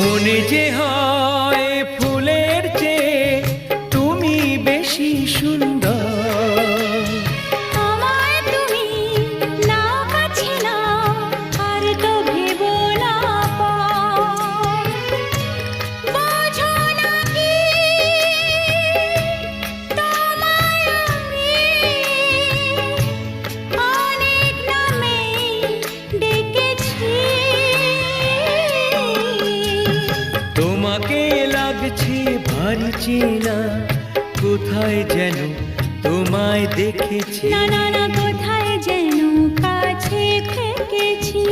মনে যে হয় ফুলের চেয়ে তুমি বেশি সুন্দর। আমায় তুমি নাও কাছে নাও, আর তো ভেবো না পর। বোঝো না কি তোমায় আমি অনেক নামেই ডেকেছি। তোমাকে লাগছে ভারী চেনা, কোথায় যেন তোমায় দেখেছি। না না না, কোথায় যেন কাছে থেকেছি।